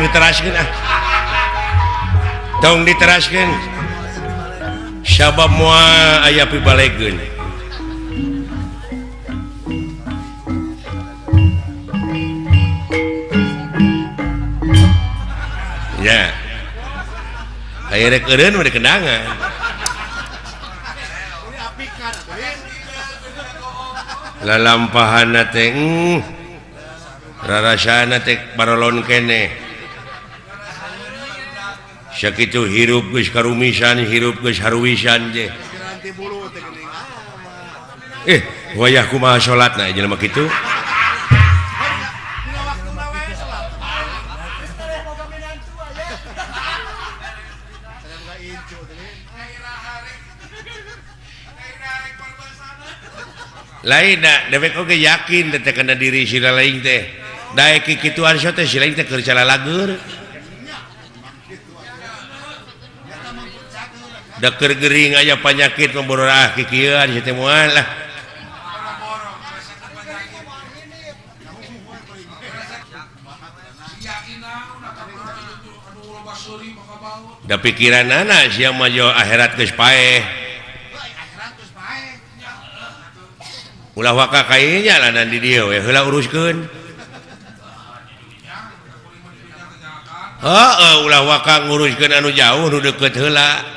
diteraskeun ah. Tong diteraskeun. Sabab moal aya pibalegeun. Ya. Aya rek eureun mah dikendangan. Lalampahanna teh rarasana teh barolon kene. Sakitu hirup geus karumisan, hirup geus haruwisan je. Wayah kumaha salatna jelema kitu? Lain da dewek oge yakin teh kana diri sila lain teh. Daek kikituan so teh sila teh keur calalagur. Da keur gering aya panyakit memborah kikieuan teh moal lah. Da pikiranna sia mah akhirat geus paeh. Ulah waka kayaknya lah dan di dia we heula uruskeun. Ulah waka nguruskeun anu jauh nu deukeut heula.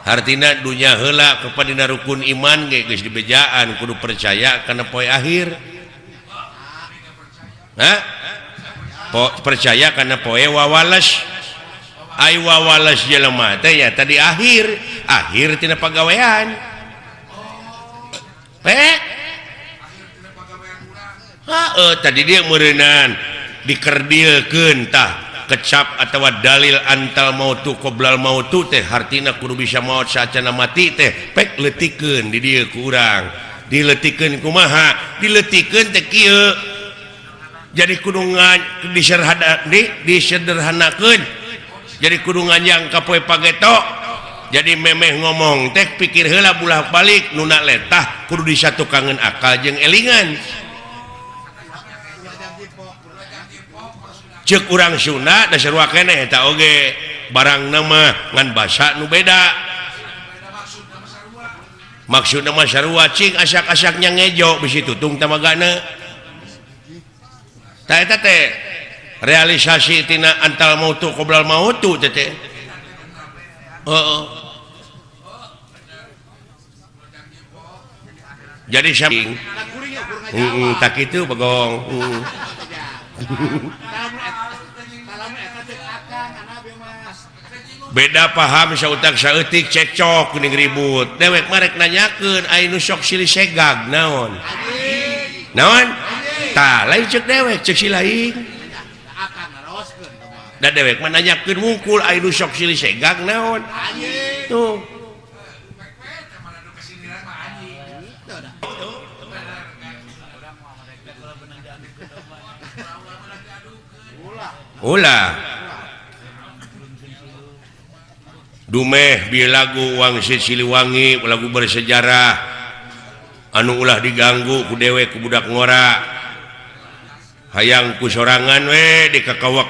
Hartina dunya heula kepadina rukun iman ge geus dibejaan kudu percaya kana poe akhir. Percaya kana poe wawales. Ai wawales jelema teh nya tadi akhir tina pagawean. Tadi dia merenang dikerdilkeun tah kecap atawa dalil antal mautu qoblal mautu teh hartina kudu bisa maut saacana mati teh pek letikeun di dieu ku urang diletikeun kumaha diletikeun teh kieu jadi kudu disederhanakeun jadi kudu nganyang ka poe pageto. Jadi memeh ngomong teh pikir heula bulah balik nuna letah kudu disatukangeun akal jeung elingan. Ceuk urang Sunda da sarua keneh eta oge barangna mah ngan basa nu beda. Maksudna mah sarua cing asak-asaknya ngejo bisi tutung tamagana. Tah eta teh realisasi tina antal mautu qoblal mautu teh. Jadi syaping tak itu bagong beda paham sautak saeutik cekcok geuning ribut dewek marek nanyakeun aya nu sok silih segag naon tah lain ceuk dewek ceuk si lain da dewek mah nanyakeun wungkul aya nu sok silih segag naon tuh ulah dumeh bieu lagu Wangsit Siliwangi lagu bersejarah anu ulah diganggu ku dewek ku budak ngora hayang ku sorangan we dikakawak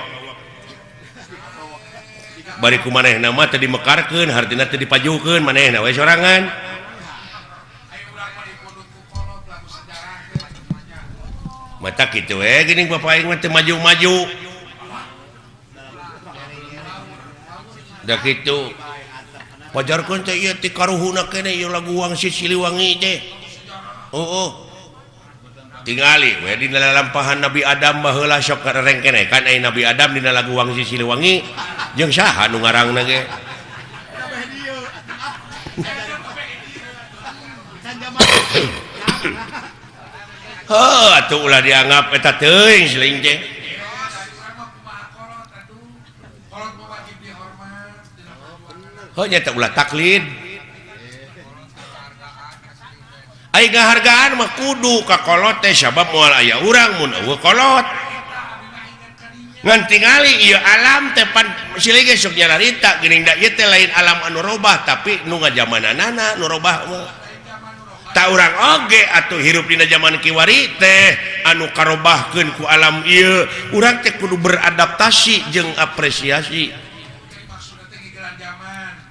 bari ku manehna mah teh dimekarkeun hartina teh dipajukeun manehna we sorangan mata kitu we geuning bapak aing mah teh maju-maju da kitu pajarkeun teh ieu ti karuhuna keneh ieu lagu Wangsit Siliwangi teh tingali we dina lalampahan Nabi Adam baheula sok kareng keneh kan aya Nabi Adam dina lagu Wangsit Siliwangi jeung saha nu ngarangna ge atuh ulah dianggap eta teuing seuing teh nyata ulah taklid ai ngahargaan mah kudu ka kolot teh sabab moal aya urang mun eueuh kolot ngan tingali ieu alam teh pan silih ge sok nyararita geuning da ieu teh lain alam anu robah tapi nu ngajamananana nu robah mah tak orang oge atau hirup dina zaman kiwari teh anu karobahkeun ku alam ieu urang teh kudu beradaptasi jeung apresiasi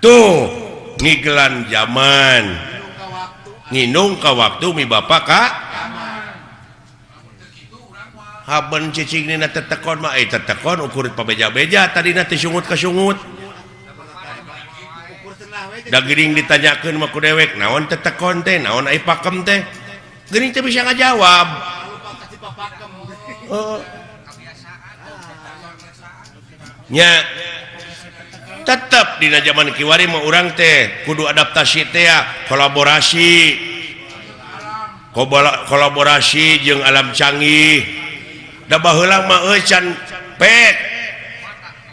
tuh ngigelan zaman nginung ka waktu mi bapak ka haben cicing nina tetekon mah tetekon ukur pabeja-beja tadina teh sungut ka sungut da geuning ditanyakeun mah ku dewek naon tetekon teh naon ai pakem teh geuning teh bisa ngajawab nya tetep dina zaman kiwari mah urang teh kudu adaptasi teh kolaborasi jeung alam canggih da baheula mah can pek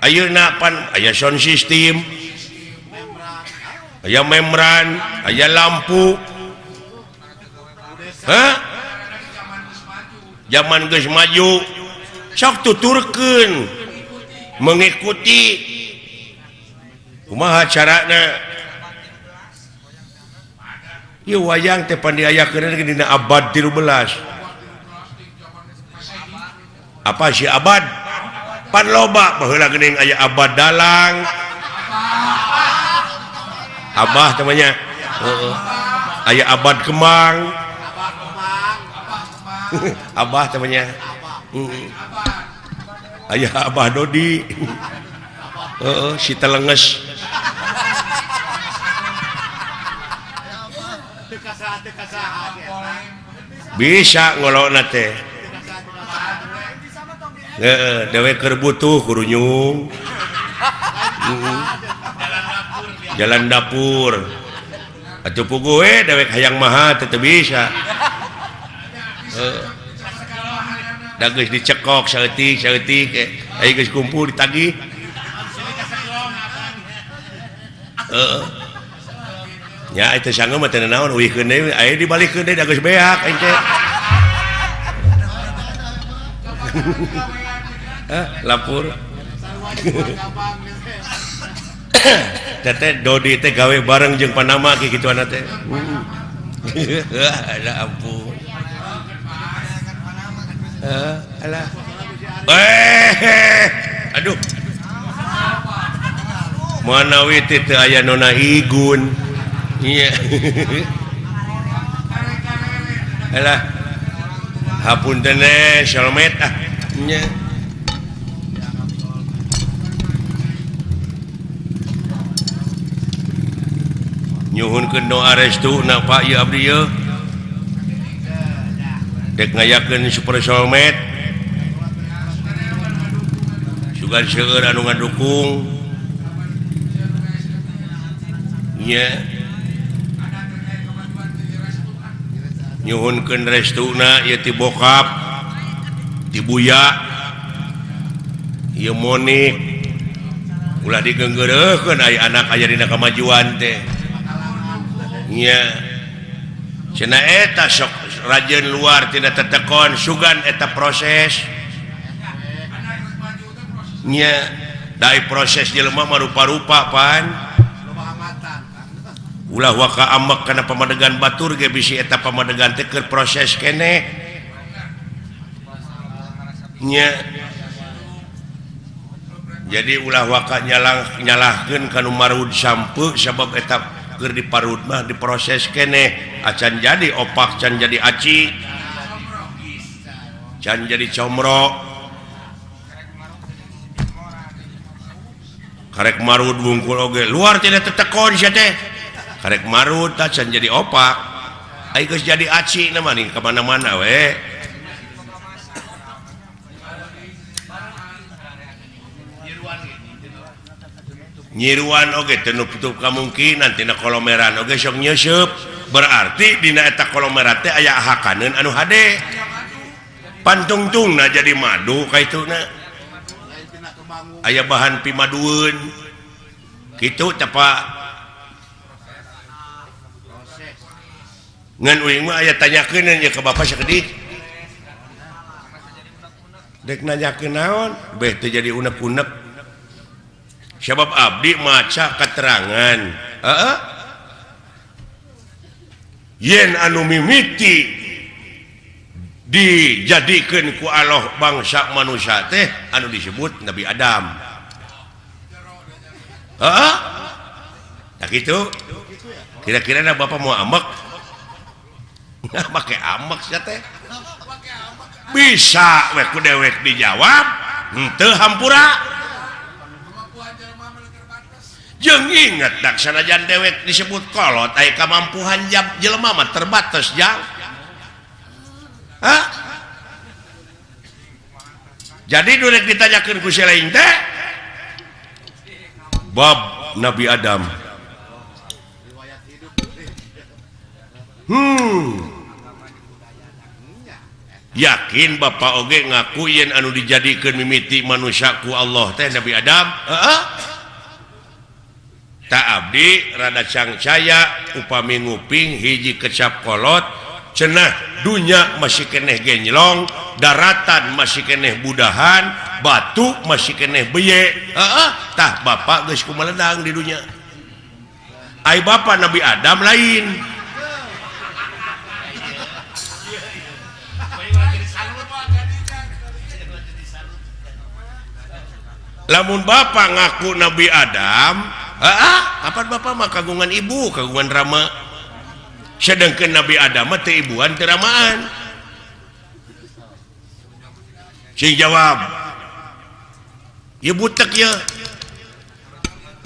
ayeuna pan aya sound system aya membran aya lampu zaman geus maju sok tuturkeun mengikuti kumaha carana ieu wayang teh pan diayakeun dina abad 13 apa sih abad pan loba baheula geuning aya abad dalang abah temannya aya abad kemang abah temannya aya abah Dodi si telenges bisa ngolona teh dewek keur butuh kurunyung jalan dapur atuh puguh we dewek hayang maha teu bisa da geus dicekok saeutik aya geus kumpul ditagih nya eta sanggeum mah teu naon uihkeun deui aya dibalikeun deui da geus beak aing teh lapur teteh Dodi teh gawe bareng jeung Panama kitu kitu teh ada ampun alah aduh manawi teh aya nona igun iya alah hapunten shalmet nya nyuhunkeun doa restu na Pak ieu abdi ieu dek ngayakeun super solmed sugan seueur anu ngadukung nya nyuhunkeun restuna ieu ti bokap ti buya ieu monik ulah digeunggeureukkeun aya anak aya dina kamajuan teh nya cenah eta sok rajeun luar tidak tetekon sugan eta proses nya dai proses jelema mah rupa-rupa pan ulah waka amek kana pamadegan batur ge bisi eta pamadegan teh keur proses keneh nya jadi ulah waka nyalahkeun kanu marud sampeu sabab eta keur diparut mah diproses keneh acan jadi opak can jadi aci can jadi comro karek marut wungkul oge luar tidak tetekon sia teh karek marut tah can jadi opak ai geus jadi aci na mani ka mana-mana we nyiruan oge teu nutup kamungkinan tina kolomeran oge sok nyeusup berarti dina eta kolomeran teh aya hakaneun anu hade pantungtungna jadi madu kaituna aya bahan pimadueun kitu teh Pak ngan uing mah aya tanyakeun nya ka Bapak sakedik dek nanyakeun naon beh teu jadi unek-unek sebab abdi maca keterangan yen anu mimiti dijadikan ku Allah bangsa manusia teh anu disebut Nabi Adam. Nah gitu. Kira-kira Bapak mau amek? Nggak pakai amek sih teh. Bisa we ku dewek dijawab, henteu hampura. Jeung inget dak sanajan dewek disebut kolot aya kamampuhan jelema mah terbatas jang. Jadi durek ditanyakeun ku selain teh bab Nabi Adam. Yakin Bapak oge ngaku yen anu dijadikeun mimiti manusia ku Allah teh Nabi Adam? Tak abdi rada cangcaya upami nguping hiji kecap kolot cenah dunya masih keneh genjlong, daratan masih keneh budahan, batu masih keneh beye. Tah Bapak geus kumeledang di dunya. Ai Bapak Nabi Adam lain. Lamun Bapak ngaku Nabi Adam, kapan Bapak mah kagungan ibu, kagungan rama. Sedangkan Nabi Adam mah teu ibuan teu ramaan. Sing jawab, ieu butek ya.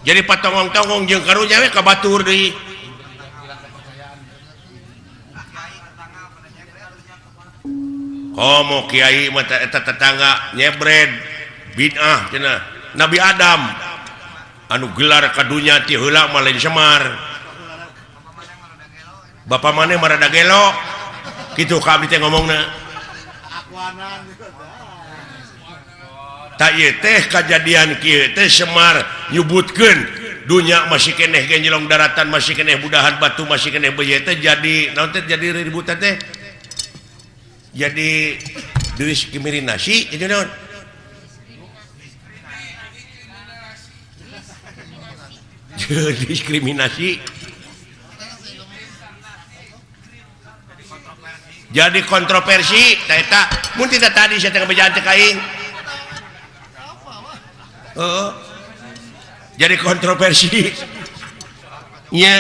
Jadi patongong-tongong jeung karunya we kabatur deui. Komo kiai mah eta tetangga nyebred bid'ah cenah. Nabi Adam anu gelar kadunya ti heula mah lain Semar. Bapak maneh marada gelo. Kitu ka abdi teh ngomongna. Ta ieu teh kajadian kieu teh Semar nyebutkeun dunya masih keneh genjlong, daratan masih keneh budahan, batu masih keneh beye teh jadi naon teh jadi ributan teh. Jadi diskriminasi jadi naon? Diskriminasi jadi kontroversi eta mun tidak tadi saya tengah bejaan teh kaing jadi kontroversi nya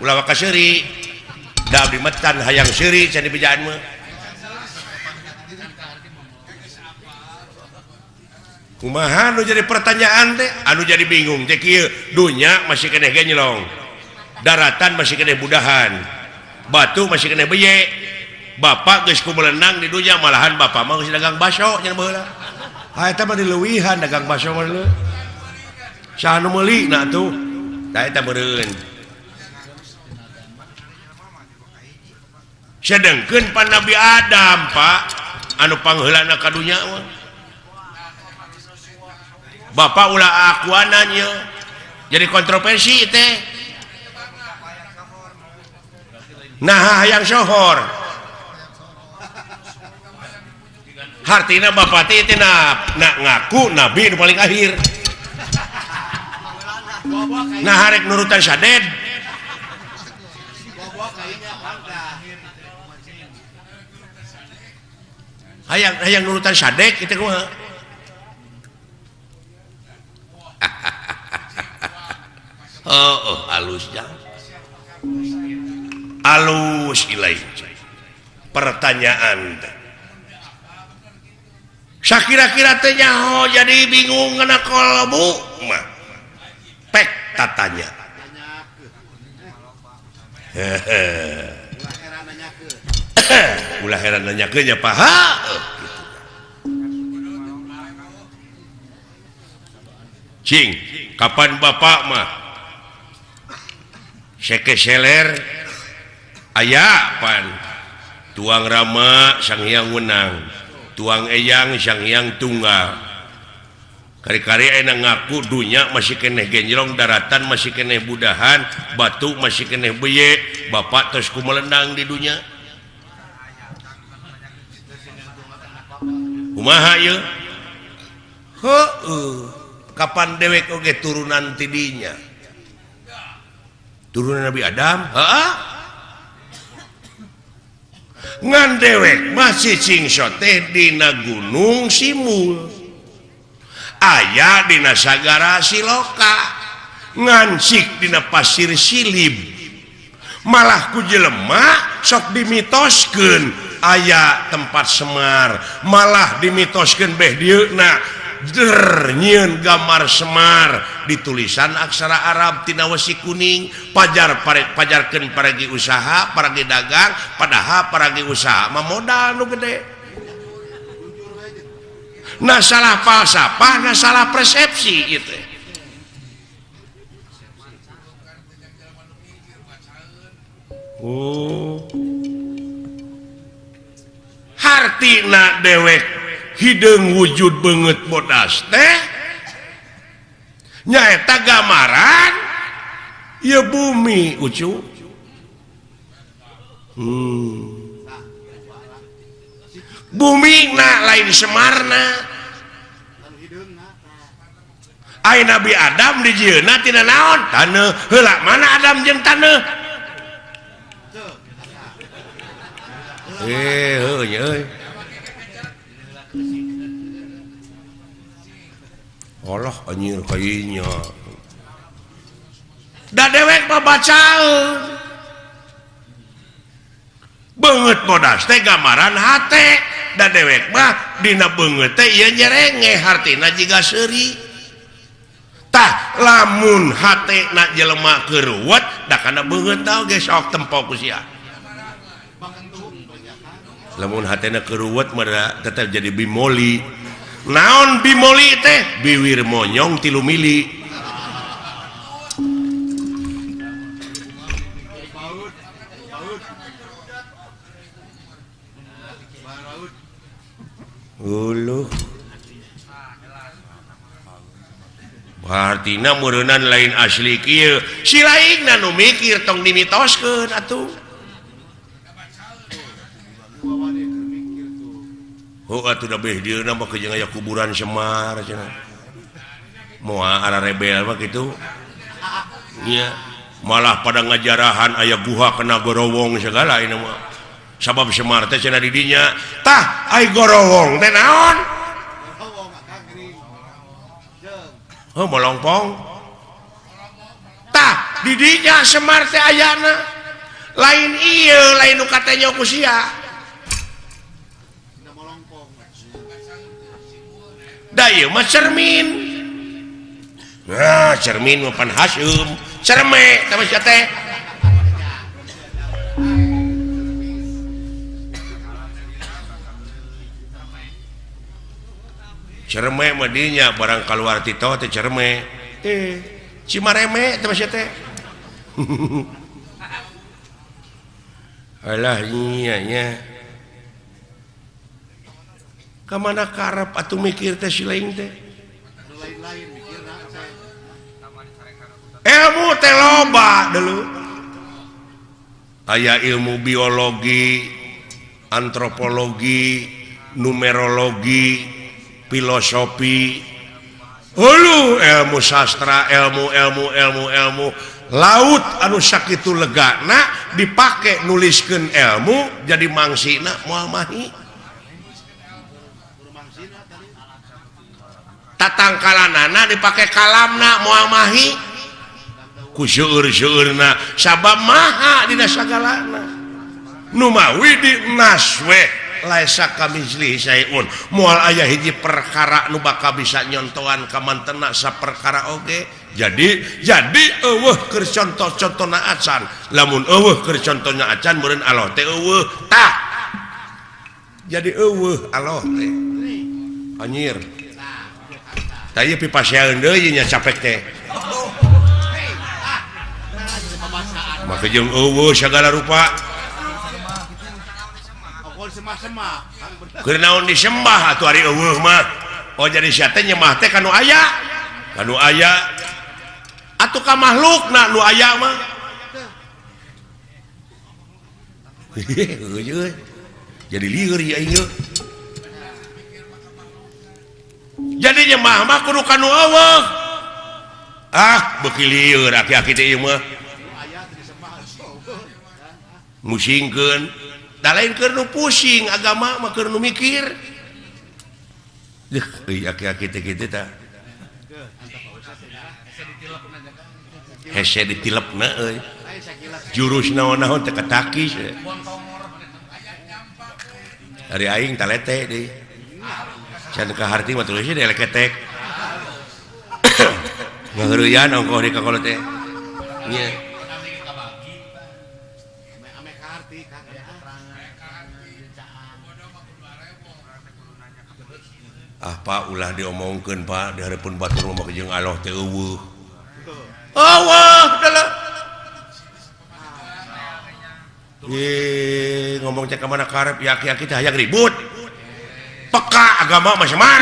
ulah waka seuri da abdi metan hayang seuri can di bejaan mah kumaha anu jadi pertanyaan teh anu jadi bingung teh kieu dunya masih keneh genjlong, daratan masih keneh budahan, batu masih keneh beye. Bapak geus kumelenang di dunya malahan Bapak mah geus dagang baso nya baheula. Eta mah dileuwihan dagang baso mah leuh. Saha nu meuli na atuh? Da eta meureun. Sedengkeun pan Nabi Adam Pak anu pangheulana ka dunya mah Bapak ulah akuananya jadi kontroversi teh. Nah yang sohor hartina Bapak teh nak ngaku Nabi nu paling akhir. Nah harek nurutan saded hayang nurutan sadek itu kumaha. Halus jangan halus ilai pertanyaan sakira-kira teh nyaho jadi bingung ngana kolbu mah pek tatanya ulah heran nanyakeun nya paha cing kapan Bapak mah seke seler aya pan tuang rama Sang Hyang Wenang, tuang eyang Sang Hyang Tunggal. Kari-kari aya ngaku dunya masih keneh genjlong, daratan masih keneh budahan, batu masih keneh beye. Bapak terus kumelendang di dunya. Kumaha ieu? Kapan dewek oge turunan ti dinya? turunan Nabi Adam. Ngan dewek masih cingso teh dina Gunung Simul, aya dina Sagara Siloka, ngancik dina Pasir Silib, malah ku jelema sok dimitoskeun aya tempat Semar, malah dimitoskeun beh dieuna nyieun gambar Semar ditulisan aksara Arab tina wesi kuning, pajarkeun paragi usaha, paragi dagang, padahal paragi usaha mah modal nu gede. Nah salah falsafah, nah salah persepsi itu. Hartina dewek hideung wujud banget bodas teh nyaeta gambaran ya bumi ucu. Bumi na lain Semarna, ai Nabi Adam dijieuna tina naon? Taneuh. Heula mana Adam jeung taneuh? Euy. Allah anjir kayaknya da dewek mah bacaeun beungeut bodas teh gambaran hate, da dewek mah dina beungeut teh ieu nyerenge hartina jiga seuri. Tah lamun hatena jelema keuruwet da kana beungeut tah ge sok tempo ku sia. Lamun hatena keuruwet mah tetep jadi bimoli. Naon bimoli teh? Biwir monyong 3 mili. Uluh. Artina meureunnan lain asli kieu. Si laingna nu mikir tong dimitoskeun atuh. Atuh da beh dieuna mah kejeung aya kuburan Semar cenah. Moal ara rebel mah kitu. Iya, malah pada ngajarahan aya guha kena gorowong segala ini mah. Sabab Semar teh cenah di dinya, tah ai gorowong teh naon? Molongpong. Tah di dinya Semar teh ayana. Lain ieu, lain nu katanya ku sia. Daya mah cermin. Nah, cermin mah pan Hasyim. Cerme sama sia teh. Cerme mah dinya barang kaluar tito teh cerme. Cimareme sama sia teh. Alah iya nya. Kamana karep atuh mikir teh si lain teh? Ilmu teh loba dulu. Aya ilmu biologi, antropologi, numerologi, filosofi. Hulu ilmu sastra, ilmu laut anu sakitu legana dipake nuliskeun ilmu jadi mangsina moal mahi. Tatangkalanana dipake kalamna moal mahi ku seueur-seueurna sabab maha dina sagalana nu mawi di naswe laisa kamizli sayun moal aya hiji perkara nu bakal bisa nyontohan ka mantena saperkara oge jadi eueuh keur contoh-contohna acan lamun eueuh keur contohna acan meureun Allah teh eueuh tah jadi eueuh Allah teh anjir. Tadi pipasyaeun deui nya capek teh. Maka jeung eueuh sagala rupa. Keur naon disembah atuh ari eueuh mah. Oh jadi sia teh nyembah teh kanu aya. Kanu aya. Atuh ka makhlukna nu aya mah. Jadi lieur ya ieu. Jadi nyembah mah kudu kanu eueuh. Beuki lieur aki-aki teh ieu mah. musingkeun da lain keur nu pusing agama mah keur nu mikir euy aki-aki teh kitu tah hese ditilepna euy jurus naon-naon teh katakis ari aing talete deui can ka harti mah tulisnya di leketek ngaheureyan ongkoh di kakolo teh nya Pak ulah diomongkeun Pak di hareupeun batur mah jeung Allah teh eueuh Allah ngomong cek kemana karep yaki-yaki teh hayang ribut peka agama mah semar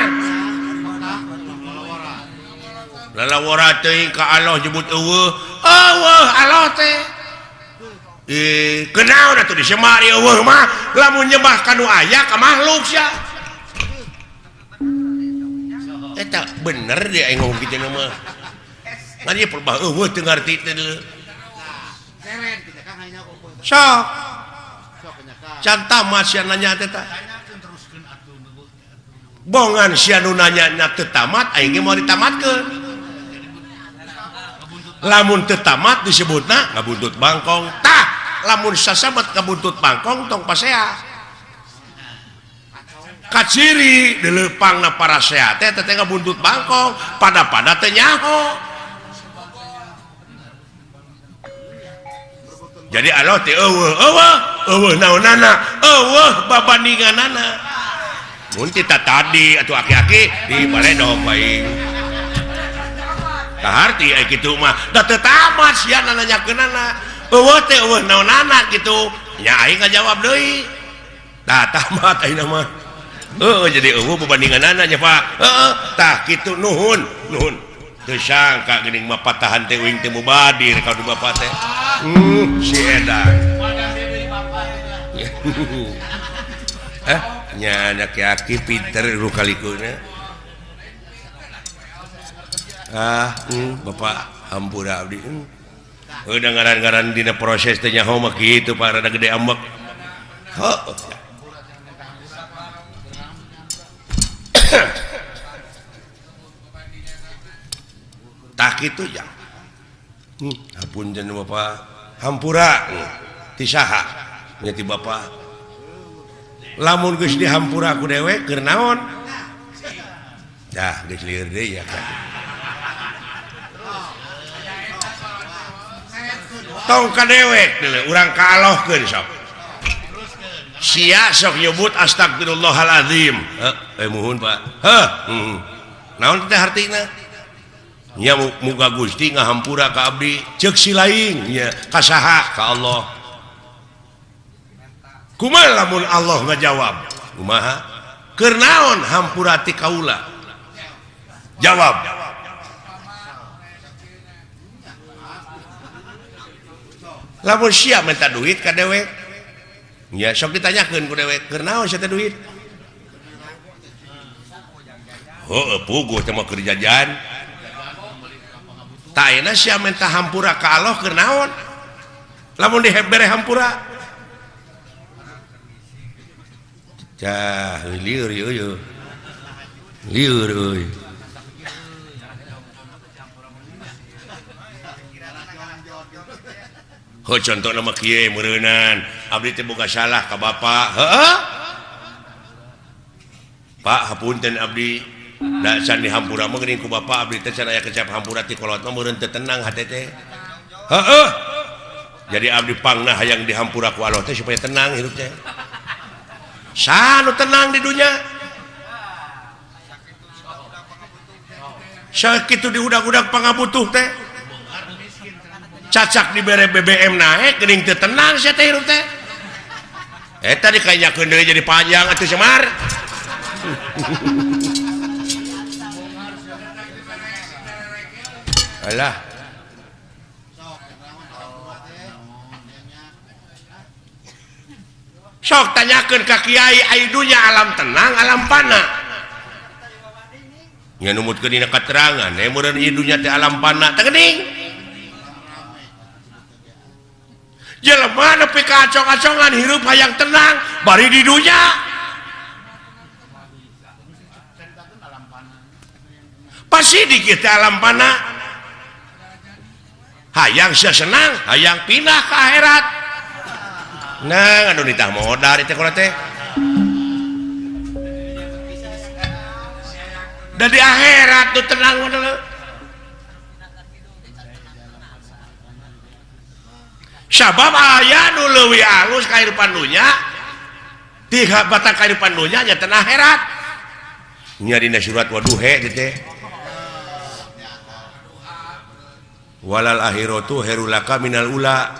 lalawara teuing ka Allah nyebut eueuh Allah teh kenaon atuh disemari eueuh mah lamun nyembah kanu aya ka makhluk sia eta bener dia aing ngomong kitu mah ngan ieu perbah eueuh teu ngarti teh sok can tamat sia nanya teh tah bongan sia nu nanya nya teu tamat aing ge moal ditamatkeun lamun teu tamat disebutna ngabuntut bangkong tah lamun sasabat ngabuntut bangkong tong pasea kaciri dilepangna para sehat teh teh ngabuntut bangkong pada teh nyaho jadi Allah teh eueuh naonana eueuh babandinganana mun kita tadi atuh aki-aki di baledog bae kaharti aya kitu mah da teu tamat sia nanyakeunana eueuh teh eueuh naonana kitu nya aing ngajawab deui tah tamat ayeuna mah jadi eueuh babandinganana nya Pak tah kitu nuhun teu sangka geuning mah patahan teh uing teh mubadir ka Bapak teh si edan nya aki-aki pinter ru kalikuna Bapak hampura abdi udah ngaran-ngaran dina proses teh nyaho mah kitu Pak rada gede ambek tak kitu ya hapunten Bapak hampura ti saha nya ti Bapak lamun geus dihampura ku dewek keur naon dah geus lieur deui ya kan tong ka dewek deuleu urang kaallohkeun sok sia sok nyebut astagfirullahalazim muhun Pak naon teh artina nya muga Gusti ngahampura ka abdi ceuk si laing nya ka saha ka Allah kumaha lamun Allah ngajawab kumaha keur naon hampura ti kaula jawab lamun sia minta duit ka dewek nya sok ditanyakeun ku dewek keur naon sia teh duit puguh teh mah keur jajan tah ayeuna sia minta hampura ka Allah keur naon lamun dibere hampura cah lieur ieu lieur euy contoh nama kieu meureunnan abdi teh boga salah ka Bapak Pak hapunten abdi da can dihampura mah geuning ku Bapak abdi teh can aya kecap hampura ti kolot mah meureun teu tenang hate teh jadi abdi pangna hayang dihampura ku Allah teh supaya tenang hirup teh sanu tenang di dunia sakitu diudag-udag pangabutuh teh cacak dibere BBM naik geuning teu tenang sia teh hirup teh eta dikanyakeun deui jadi panjang atuh Semar alah sok tanyakeun ka kiai aya dunya alam tenang alam pana nya numutkeun dina katerangan meureun ieu dunya teh alam pana teh geuning jelema nepi ka acong-acongan hirup hayang tenang bari di dunya pasti di kita alam panah hayang senang hayang pindah ke akhirat nah anu ditah modal teh kunaon teh da di akhirat tuh tenang modal sabab aya nu leuwih alus kehidupan dunya tiga batang kehidupan dunya nya teh akhirat nya dina surat Waduha teh walal akhiratu khairulaka minal ula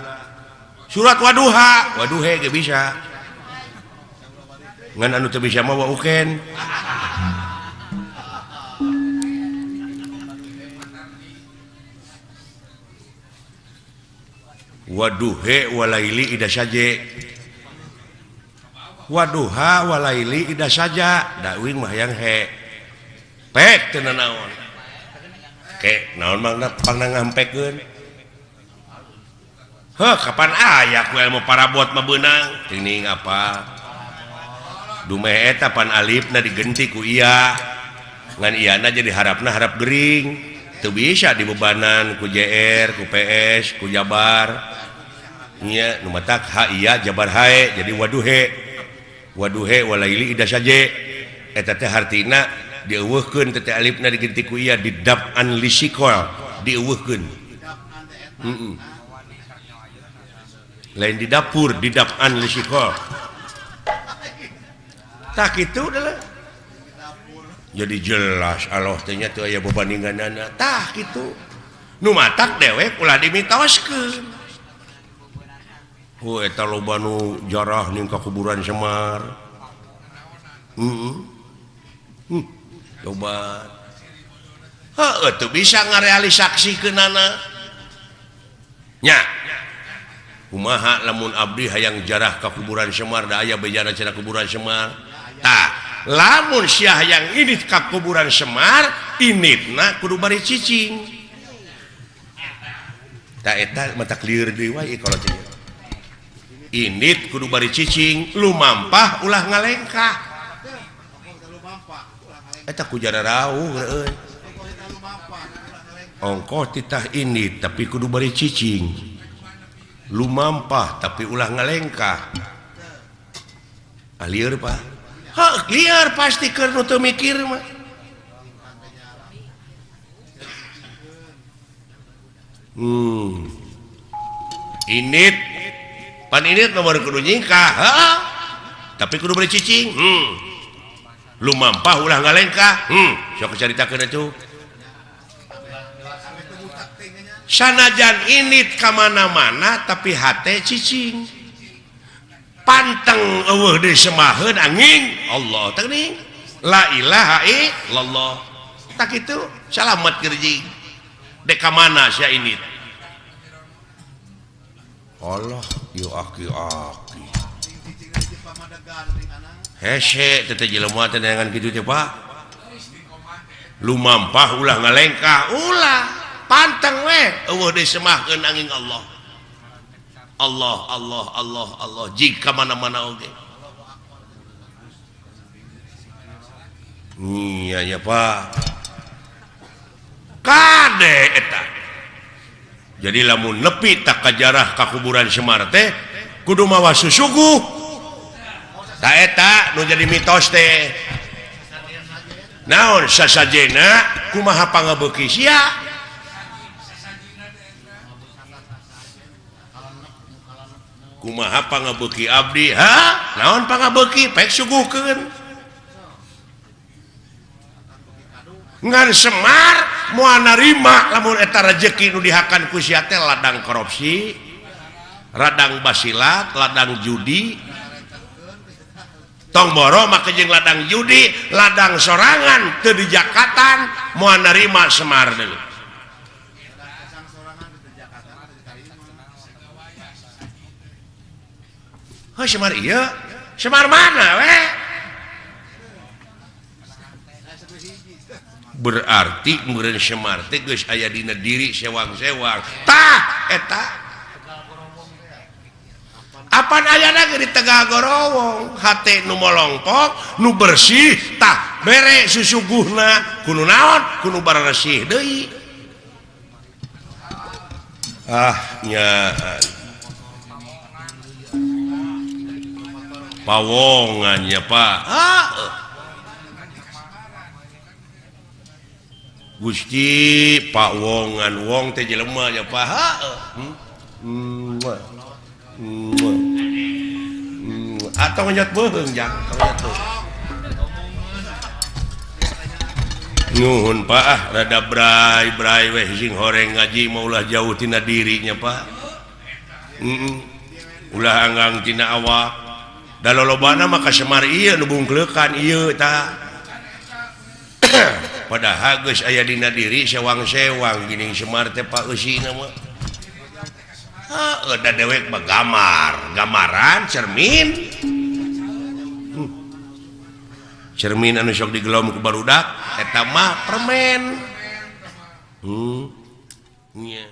surat Waduha ge bisa ngan anu teu bisa mah uken Waduhe walaili ida saja Waduha walaili ida saja dawing mah yang he pek teu naon ke naon mangna pangna ngampekkeun heuh kapan aya ku ilmu parabot mah beunang teuing apa dumeh eta pan alifna digenti ku iya ngan iyana jadi harapna harap gering teu bisa dibebanan ku JR ku PS ku Jabar nya nu matak ha iya Jabar hae jadi Waduhe walaili ida saje eta teh hartina dieuweuhkeun teh alifna digenti ku iya didab'an lisikol dieuweuhkeun lain di dapur didab'an lisikol tak kitu adalah jadi jelas Allah teh nya teu aya babandinganana tah kitu nu matak dewek ulah dimitoskeun eta loba nu jarah ning ka kuburan Semar coba heuh teu bisa ngarealisasikeunana nya kumaha lamun abdi hayang jarah ka kuburan Semar da aya bejana cenah kuburan Semar tah lamun sia hayang init ka kuburan Semar initna kudu bari cicing tah eta mata clear deui wae kalau teh init kudu bari cicing lumampah ulah ngalengkah eta ku jara rawuh euy ongkoh titah init tapi kudu bari cicing lumampah tapi ulah ngalengkah lieur Pak ha lieur pasti keur nu teu mikir mah init pan init nomor kudu nyingkah tapi kudu beri cicing lumampah ulah ngalengkah sok caritakeun atuh sanajan init ka mana-mana tapi hate cicing panteng eueuh deui semaheun angin Allah teuing la ilaha illallah tak kitu salamet gerjing dek ka mana sia init Allah yo aki-aki hese teh jelema teh dengan kitu teh Pak lumampah ulah ngalengkah ulah panteng we eueuh deui semahkeun angin Allah Allah jika mana-mana oge iya ya Pak kade eta jadi lamun nepi tak kajarah ka kuburan Semar teh kudu mawa susuguh ta eta nu jadi mitos teh naon sasajena kumaha pangabeuki sia kumaha pangabeuki abdi naon pangabeuki pek suguhkeun ngan Semar moal narima lamun eta rezeki nu dihakan ku sia teh ladang korupsi ladang basilat ladang judi tong boro make jeung ladang judi ladang sorangan teu dijakatan moal narima Semar deui Semar iya Semar mana we berarti meureun Semar teh geus aya dina diri sewang-sewang tah eta Papan ayana di tengah gorowong hati nu molongpok nu bersih tak bere susuguhna kudu naon kudu bersih deui nya pawongan ya Pak Gusti Pak Wongan wong teh jelema ya Pak atau nyot beung jang nuhun Pak rada brai weh sing horeng ngaji maulah jauh tina dirinya Pak ulah anggang tina awak da lolobana mah kasemar ieu nu bungkleukan ieu tah padahal geus aya dina diri sewang-sewang gini semar teh Pak eusina mah da dewek mah gambaran cermin anu sok digelom ku barudak eta mah permen nya